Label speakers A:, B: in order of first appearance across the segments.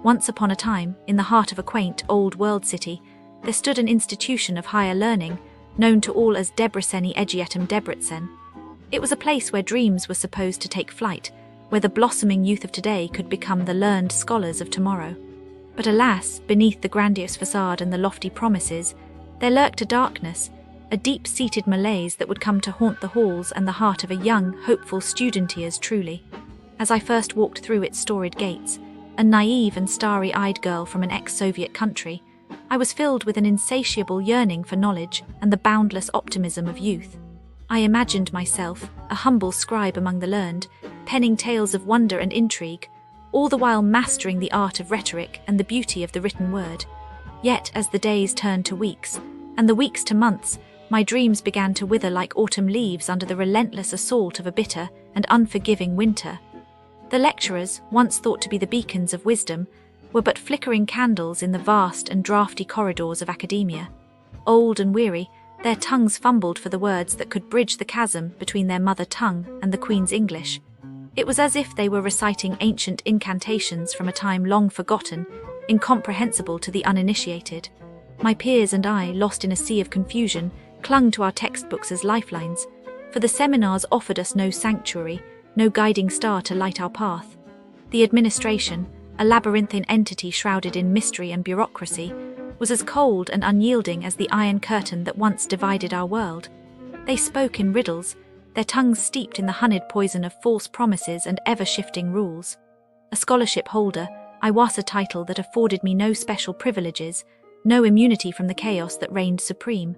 A: Once upon a time, in the heart of a quaint, old-world city, there stood an institution of higher learning, known to all as Debreceni Egyetem Debrecen. It was a place where dreams were supposed to take flight, where the blossoming youth of today could become the learned scholars of tomorrow. But alas, beneath the grandiose facade and the lofty promises, there lurked a darkness, a deep-seated malaise that would come to haunt the halls and the heart of a young, hopeful student years truly. As I first walked through its storied gates, a naive and starry-eyed girl from an ex-Soviet country, I was filled with an insatiable yearning for knowledge and the boundless optimism of youth. I imagined myself, a humble scribe among the learned, penning tales of wonder and intrigue, all the while mastering the art of rhetoric and the beauty of the written word. Yet, as the days turned to weeks, and the weeks to months, my dreams began to wither like autumn leaves under the relentless assault of a bitter and unforgiving winter. The lecturers, once thought to be the beacons of wisdom, were but flickering candles in the vast and draughty corridors of academia. Old and weary, their tongues fumbled for the words that could bridge the chasm between their mother tongue and the Queen's English. It was as if they were reciting ancient incantations from a time long forgotten, incomprehensible to the uninitiated. My peers and I, lost in a sea of confusion, clung to our textbooks as lifelines, for the seminars offered us no sanctuary, no guiding star to light our path. The administration, a labyrinthine entity shrouded in mystery and bureaucracy, was as cold and unyielding as the iron curtain that once divided our world. They spoke in riddles, their tongues steeped in the honeyed poison of false promises and ever-shifting rules. A scholarship holder, I was a title that afforded me no special privileges, no immunity from the chaos that reigned supreme.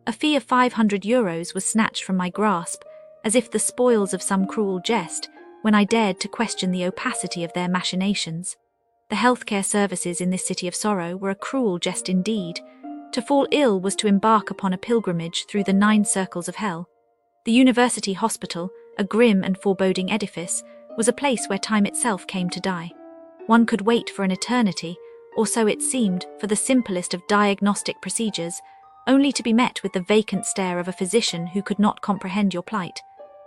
A: A fee of €500 was snatched from my grasp, as if the spoils of some cruel jest, when I dared to question the opacity of their machinations. The healthcare services in this city of sorrow were a cruel jest indeed. To fall ill was to embark upon a pilgrimage through the 9 circles of hell. The university hospital, a grim and foreboding edifice, was a place where time itself came to die. One could wait for an eternity, or so it seemed, for the simplest of diagnostic procedures, only to be met with the vacant stare of a physician who could not comprehend your plight.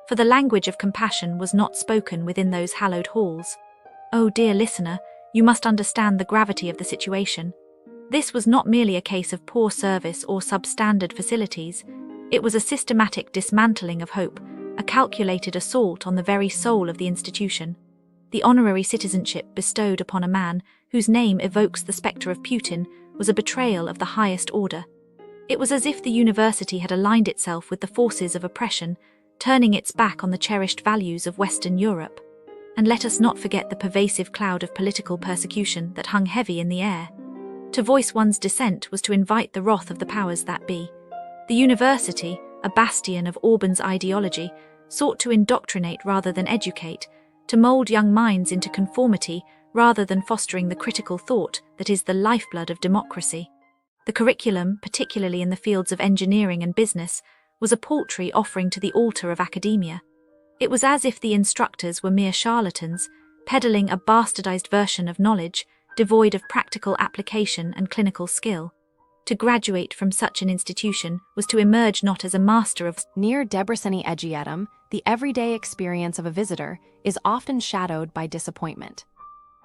A: For the language of compassion was not spoken within those hallowed halls. Oh, dear listener, you must understand the gravity of the situation. This was not merely a case of poor service or substandard facilities. It was a systematic dismantling of hope, a calculated assault on the very soul of the institution. The honorary citizenship bestowed upon a man whose name evokes the spectre of Putin was a betrayal of the highest order. It was as if the university had aligned itself with the forces of oppression, turning its back on the cherished values of Western Europe. And let us not forget the pervasive cloud of political persecution that hung heavy in the air. To voice one's dissent was to invite the wrath of the powers that be. The university, a bastion of Orban's ideology, sought to indoctrinate rather than educate, to mold young minds into conformity rather than fostering the critical thought that is the lifeblood of democracy. The curriculum, particularly in the fields of engineering and business, was a paltry offering to the altar of academia. It was as if the instructors were mere charlatans, peddling a bastardized version of knowledge, devoid of practical application and clinical skill. To graduate from such an institution was to emerge not as a master of...
B: Near Debreceni Egyetem, the everyday experience of a visitor is often shadowed by disappointment.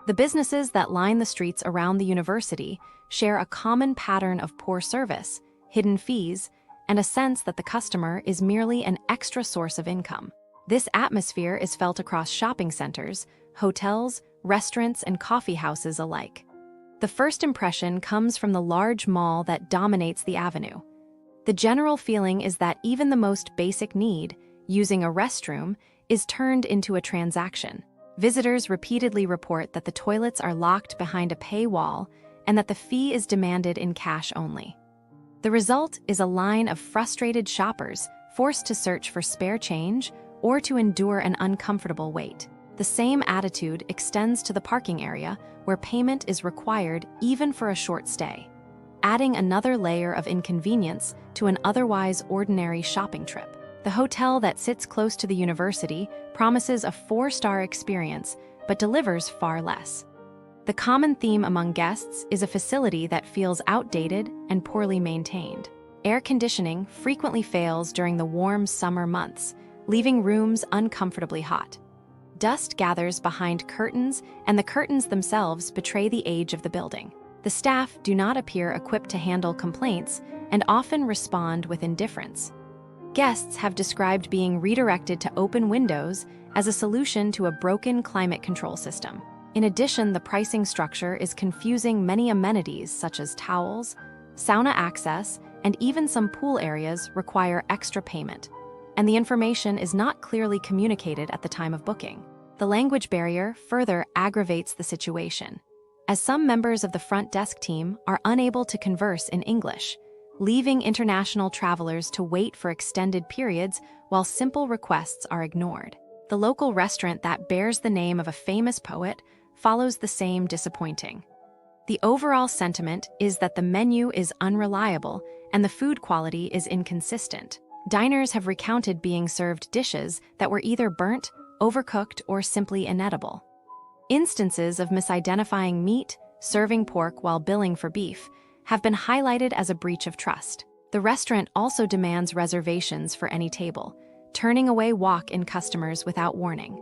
B: The businesses that line the streets around the university share a common pattern of poor service, hidden fees, and a sense that the customer is merely an extra source of income. This atmosphere is felt across shopping centers, hotels, restaurants, and coffee houses alike. The first impression comes from the large mall that dominates the avenue. The general feeling is that even the most basic need, using a restroom, is turned into a transaction. Visitors repeatedly report that the toilets are locked behind a paywall and that the fee is demanded in cash only. The result is a line of frustrated shoppers forced to search for spare change or to endure an uncomfortable wait. The same attitude extends to the parking area, where payment is required even for a short stay, adding another layer of inconvenience to an otherwise ordinary shopping trip. The hotel that sits close to the university promises a 4-star experience, but delivers far less. The common theme among guests is a facility that feels outdated and poorly maintained. Air conditioning frequently fails during the warm summer months, leaving rooms uncomfortably hot. Dust gathers behind curtains, and the curtains themselves betray the age of the building. The staff do not appear equipped to handle complaints and often respond with indifference. Guests have described being redirected to open windows as a solution to a broken climate control system. In addition, the pricing structure is confusing many amenities such as towels, sauna access, and even some pool areas require extra payment, and the information is not clearly communicated at the time of booking. The language barrier further aggravates the situation, as some members of the front desk team are unable to converse in English, leaving international travelers to wait for extended periods while simple requests are ignored. The local restaurant that bears the name of a famous poet follows the same disappointing. The overall sentiment is that the menu is unreliable and the food quality is inconsistent. Diners have recounted being served dishes that were either burnt, overcooked, or simply inedible. Instances of misidentifying meat, serving pork while billing for beef, have been highlighted as a breach of trust. The restaurant also demands reservations for any table, turning away walk-in customers without warning.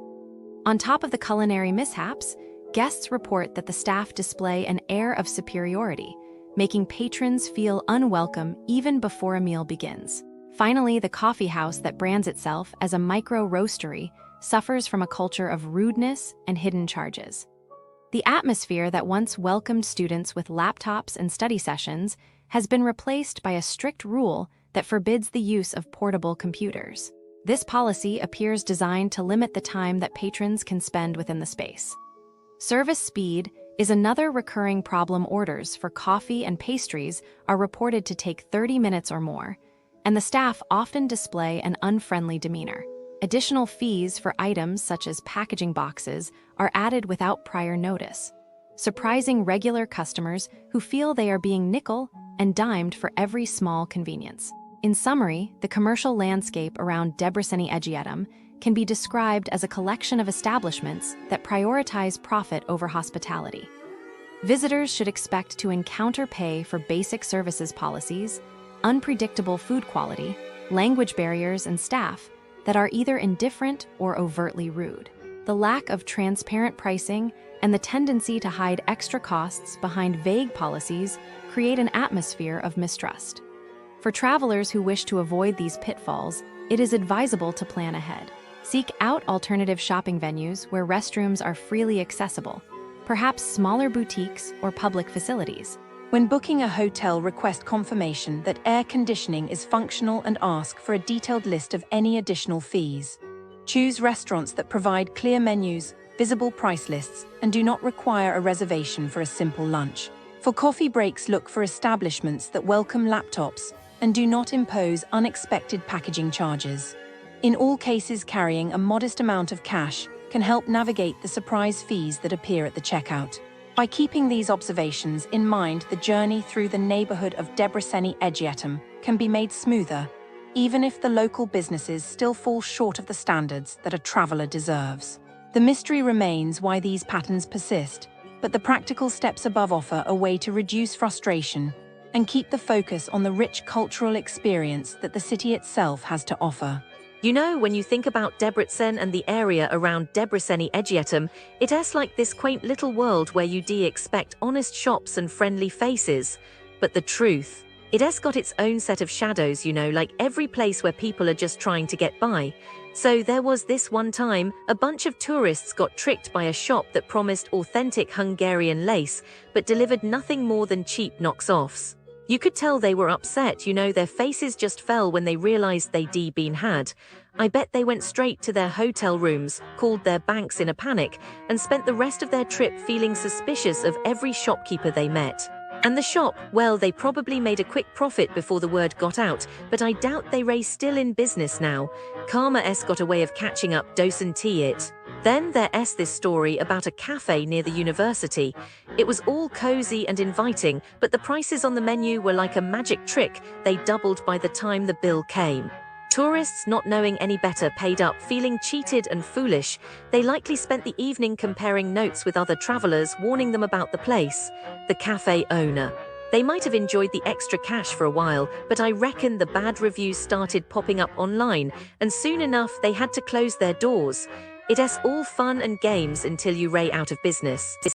B: On top of the culinary mishaps, guests report that the staff display an air of superiority, making patrons feel unwelcome even before a meal begins. Finally, the coffee house that brands itself as a micro-roastery suffers from a culture of rudeness and hidden charges. The atmosphere that once welcomed students with laptops and study sessions has been replaced by a strict rule that forbids the use of portable computers. This policy appears designed to limit the time that patrons can spend within the space. Service speed is another recurring problem. Orders for coffee and pastries are reported to take 30 minutes or more, and the staff often display an unfriendly demeanor. Additional fees for items such as packaging boxes are added without prior notice, surprising regular customers who feel they are being nickel and dimed for every small convenience. In summary, the commercial landscape around Debreceni Egyetem can be described as a collection of establishments that prioritize profit over hospitality. Visitors should expect to encounter pay for basic services policies, unpredictable food quality, language barriers, and staff that are either indifferent or overtly rude. The lack of transparent pricing and the tendency to hide extra costs behind vague policies create an atmosphere of mistrust. For travelers who wish to avoid these pitfalls, it is advisable to plan ahead. Seek out alternative shopping venues where restrooms are freely accessible, perhaps smaller boutiques or public facilities.
C: When booking a hotel, request confirmation that air conditioning is functional and ask for a detailed list of any additional fees. Choose restaurants that provide clear menus, visible price lists, and do not require a reservation for a simple lunch. For coffee breaks, look for establishments that welcome laptops and do not impose unexpected packaging charges. In all cases, carrying a modest amount of cash can help navigate the surprise fees that appear at the checkout. By keeping these observations in mind, the journey through the neighborhood of Debreceni Egyetem can be made smoother, even if the local businesses still fall short of the standards that a traveler deserves. The mystery remains why these patterns persist, but the practical steps above offer a way to reduce frustration and keep the focus on the rich cultural experience that the city itself has to offer.
D: You know, when you think about Debrecen and the area around Debreceni Egyetem, it's like this quaint little world where you expect honest shops and friendly faces. But the truth, it's got its own set of shadows, like every place where people are just trying to get by. So there was this one time, a bunch of tourists got tricked by a shop that promised authentic Hungarian lace, but delivered nothing more than cheap knocks-offs. You could tell they were upset, their faces just fell when they realized they'd been had. I bet they went straight to their hotel rooms, called their banks in a panic, and spent the rest of their trip feeling suspicious of every shopkeeper they met. And the shop, well, they probably made a quick profit before the word got out, but I doubt they're still in business now. Karma's got a way of catching up, doesn't it? Then there's this story about a cafe near the university. It was all cozy and inviting, but the prices on the menu were like a magic trick. They doubled by the time the bill came. Tourists, not knowing any better, paid up, feeling cheated and foolish. They likely spent the evening comparing notes with other travelers, warning them about the place. The cafe owner. They might have enjoyed the extra cash for a while, but I reckon the bad reviews started popping up online, and soon enough they had to close their doors. It is all fun and games until you ray out of business.